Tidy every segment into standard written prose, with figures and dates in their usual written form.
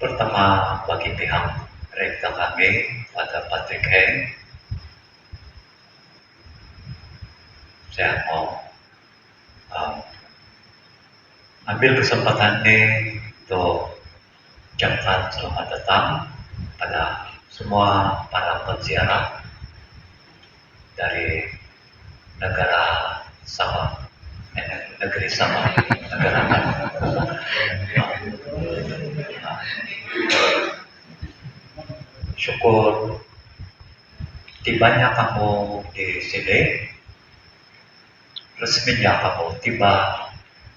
Pertama, bagi pihak rektor kami pada Patrick Heng, saya mau ambil kesempatan ini untuk ucapkan selamat datang pada semua para penziarah dari negara Sabah, negeri Sabah, negara syukur tibanya kamu di sini, resminya kamu tiba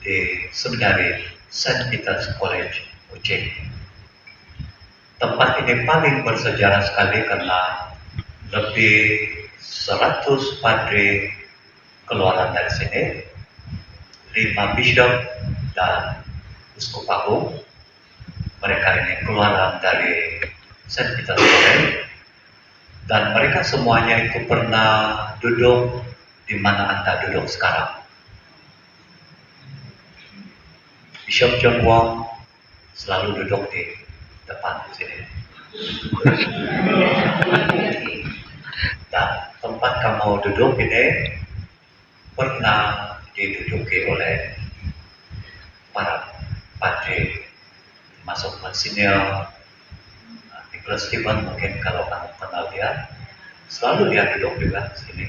di seminari St. Peter's College, Ucing. Tempat ini paling bersejarah sekali karena lebih 100 padri keluaran dari sini, 5 bishop dan uskup agung. Mereka ini keluaran dari St. Peter's College, dan mereka semuanya itu pernah duduk di mana Anda duduk sekarang. Bishop John Wong selalu duduk di depan sini. Dan tempat kamu duduk ini pernah diduduki oleh para padri, termasuk Monsignor Nicholas Stephen, mungkin kalau kamu kenal dia, selalu dia duduk juga di sini.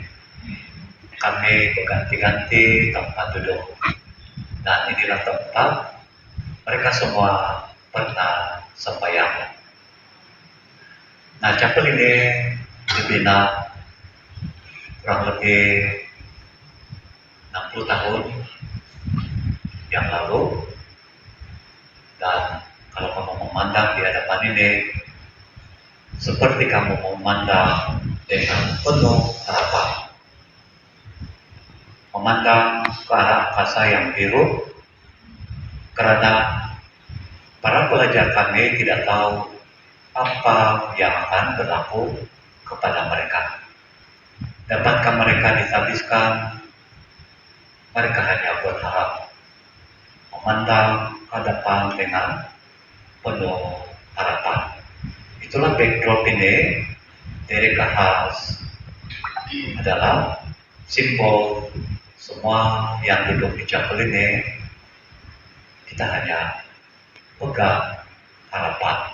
Kami berganti-ganti tempat duduk, dan inilah tempat mereka semua pernah sembahyang. Nah, chapel ini dibina kurang lebih 60 tahun yang lalu, dan kalau kamu memandang di hadapan ini, seperti kamu memandang dengan penuh harapan. Memandang ke arah angkasa yang biru, karena para pelajar kami tidak tahu apa yang akan berlaku kepada mereka. Dapatkah mereka dihabiskan? Mereka hanya berharap memandang ke depan dengan penuh harapan. Itulah backdrop ini. Dari khas adalah simbol semua yang duduk di chapel ini. Kita hanya pegang harapan.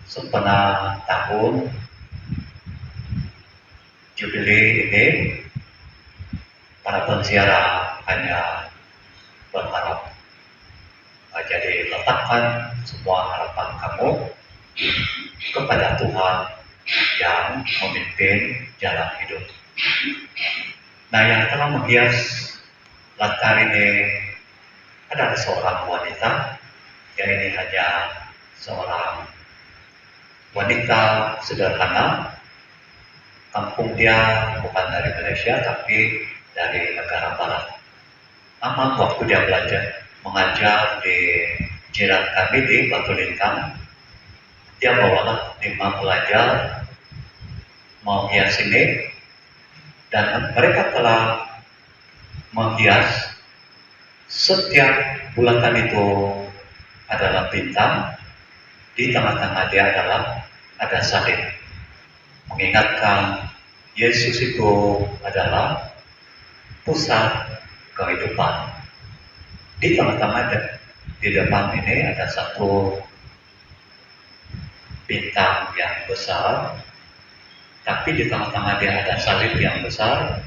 Setengah tahun jubilee ini, para penziarah hanya berharap. Jadi letakkan semua harapan kamu kepada Tuhan yang memimpin jalan hidup. Nah, yang telah menghias latar ini adalah seorang wanita. Yang ini hanya seorang wanita sederhana. Kampung dia bukan dari Malaysia, tapi dari negara barat. Namun waktu dia mengajar di jiran kami di Batu Lintang, dia bawalah 5 pelajar menghias ini, dan mereka telah menghias setiap bulatan itu adalah bintang. Di tengah-tengah dia adalah ada salib, mengingatkan Yesus itu adalah pusat kehidupan. Di tengah-tengah di depan ini ada satu bintang yang besar, tapi di tengah-tengah dia ada salib yang besar,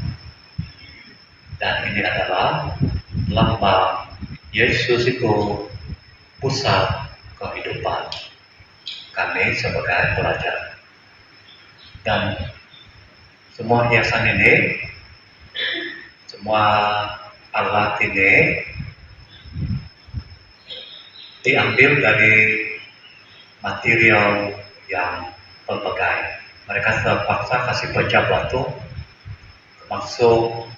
dan ini adalah lambang Yesus itu pusat kehidupan kami sebagai pelajar. Dan semua hiasan ini, semua alat ini diambil dari material yang pelbagai. Mereka terpaksa kasih pecah batu, termasuk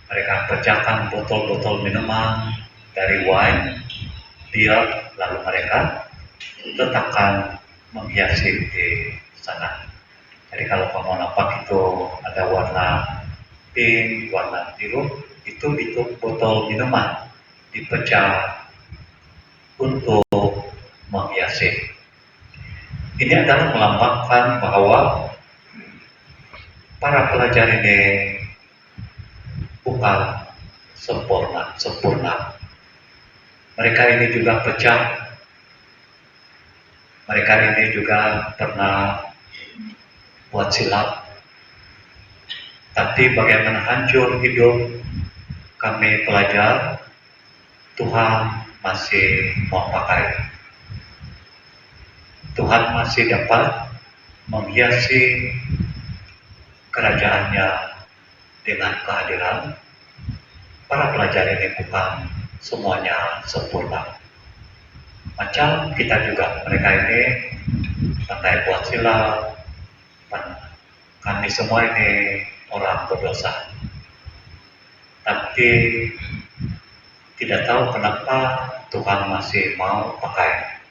mereka pecahkan botol-botol minuman dari wine, bir, lalu mereka letakkan menghiasi di sana. Jadi kalau kamu nampak itu ada warna pink, warna biru, itu botol minuman dipecah untuk menghiasi Ini adalah melambangkan bahwa para pelajar ini bukan sempurna. Mereka ini juga pecah. Mereka ini juga pernah buat silap. Tapi bagaimana hancur hidup kami pelajar, Tuhan masih mau pakai. Tuhan masih dapat menghiasi kerajaannya dengan kehadiran. Para pelajar ini bukan semuanya sempurna. Macam kita juga, mereka ini pandai buat silap. Kami semua ini orang berdosa. Tapi tidak tahu kenapa Tuhan masih mau pakai.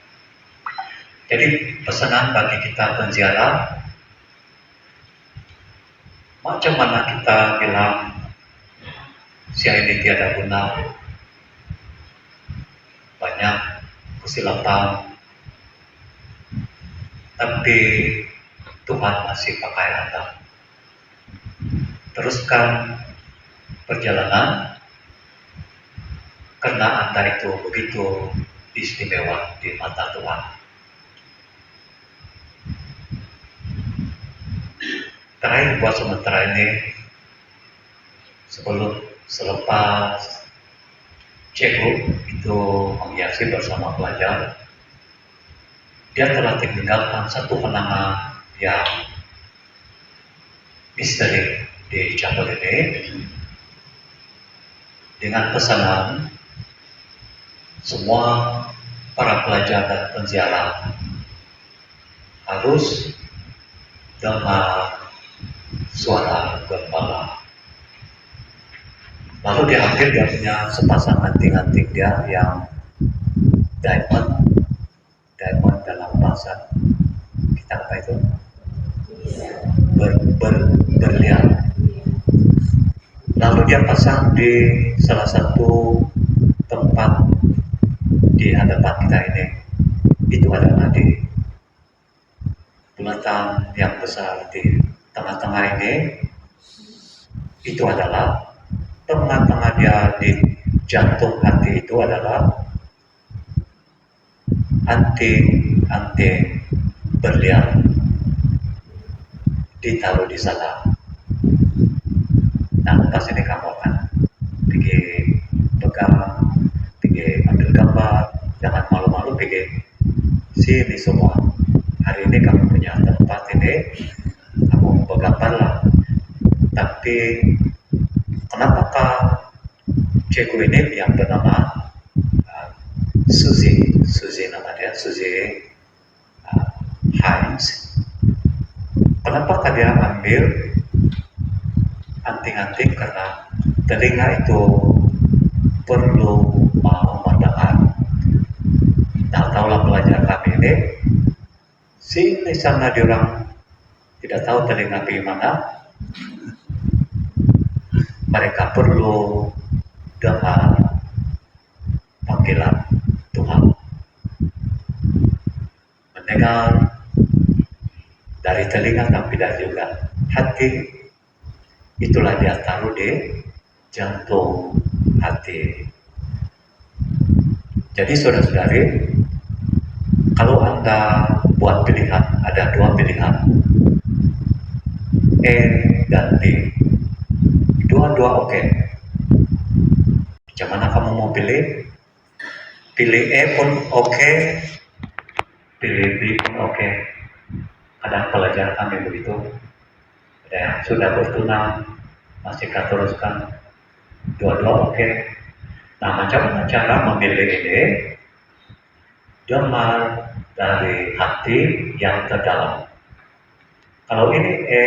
Jadi pesanan bagi kita penziarah, macam mana kita bilang sia ini tiada guna, banyak kesilapan, tapi Tuhan masih pakai Anda. Teruskan perjalanan, karena Anda itu begitu istimewa di mata Tuhan. Terakhir buat sementara ini, selepas Ceko itu menghiasi bersama pelajar, dia telah tinggalkan satu kenangan yang misteri di chapel ini dengan pesanan semua para pelajar dan penziarah harus dengar suara gembala. Lalu dia ambil, dia punya sepasang anting-anting dia yang diamond dalam bahasa kita apa itu? Berlian. Lalu dia pasang di salah satu tempat di hadapan kita ini. Itu adalah di bulatan yang besar di tengah-tengah ini. Itu adalah tengah-tengah dia di jantung hati, itu adalah anting berlian ditaruh di sana. Nah, pas ini kamu akan pergi pegang, pergi ambil gambar, jangan malu-malu, pergi sini semua. Hari ini kamu punya tempat ini, kamu bergambar lah. Tapi kenapakah cikgu ini yang bernama Suzy nama dia, Suzy Hines. Kenapakah dia ambil anting-anting? Karena telinga itu perlu mau mendengar. Nah, tahulah pelajar kami ini, sini sana diorang tidak tahu telinga bagaimana. Mereka perlu dengar panggilan Tuhan, mendengar dari telinga tapi dari juga hati. Itulah dia taruh di jantung hati. Jadi saudara-saudari, kalau Anda buat pilihan, ada dua pilihan, E dan B. Dua-dua oke. Macam mana kamu mau pilih? Pilih E pun oke, pilih B pun oke. Kadang pelajar kami begitu. Ada yang sudah bertunang, masih teruskan, dua-dua oke. Nah, macam mana cara memilih ini? Dengar dari hati yang terdalam. Kalau ini E,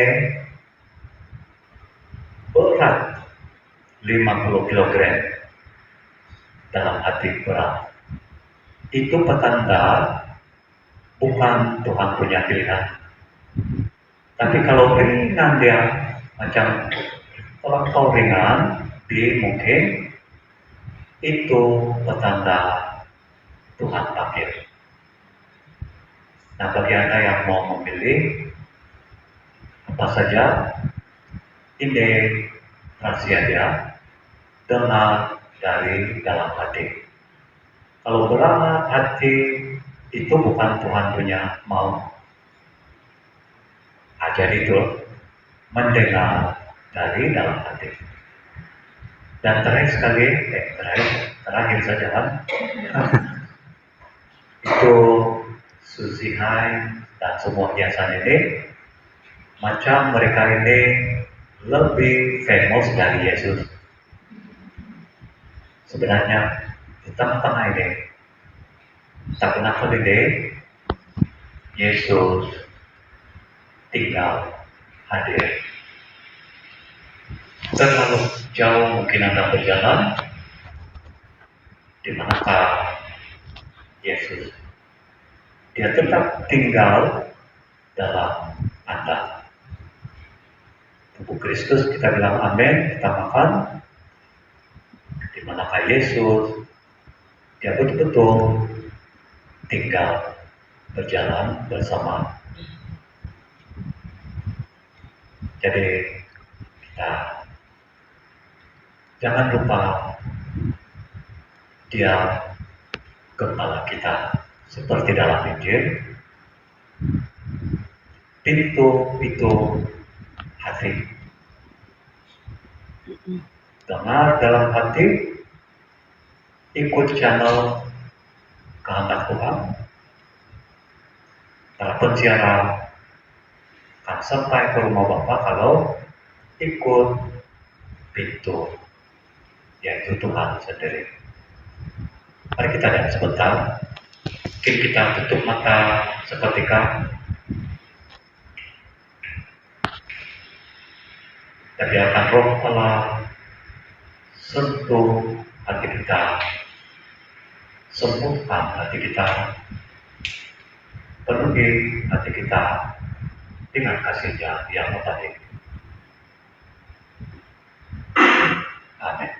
berat 50 kg dalam hati berat. Itu petanda bukan Tuhan punya pilihan. Tapi kalau ringan dia, macam kalau ringan, mungkin itu petanda Tuhan panggil. Nah, bagi Anda yang mau memilih apa saja, ini rahasia dia, dengar dari dalam hati. Kalau dalam hati itu bukan Tuhan punya mau. Ajar itu mendengar dari dalam hati. Dan terakhir saja kan, itu Susi Hai dan semua hiasan ini, macam mereka ini lebih famous dari Yesus. Sebenarnya di tengah-tengah ini, tak kenapa ini Yesus tinggal hadir. Terlalu jauh mungkin Anda berjalan, di manakah Yesus? Dia tetap tinggal dalam Anda. Tubuh Kristus, kita bilang amin, kita makan. Di manakah Yesus? Dia betul-betul tinggal berjalan bersama. Jadi kita jangan lupa dia kepala kita, seperti dalam Injil, pintu hati. Dengar dalam hati, ikut channel kehendak Tuhan. Para pensiaran akan sampai ke rumah Bapak kalau ikut pintu, yaitu Tuhan sendiri. Mari kita lihat sebentar. Mungkin kita tutup mata seketika. Kita biarkan Roh Allah sentuh hati kita, sembuhkan hati kita, penuhi hati kita dengan kasih-Nya yang abadi. Amin.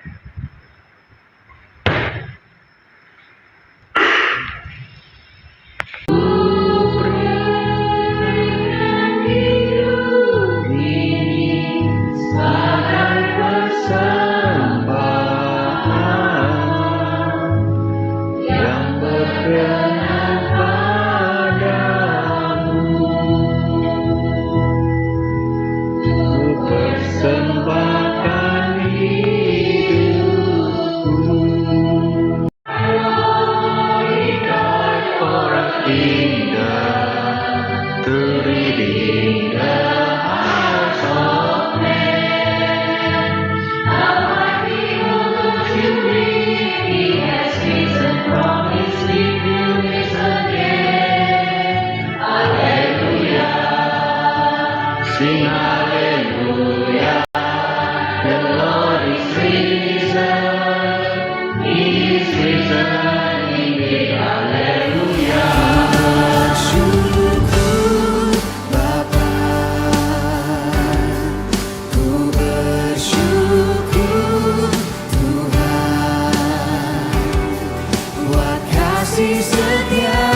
Sing hallelujah, the Lord is risen, He is risen indeed, hallelujah. Bersyukur Bapa, ku bersyukur Tuhan, buat kasih setia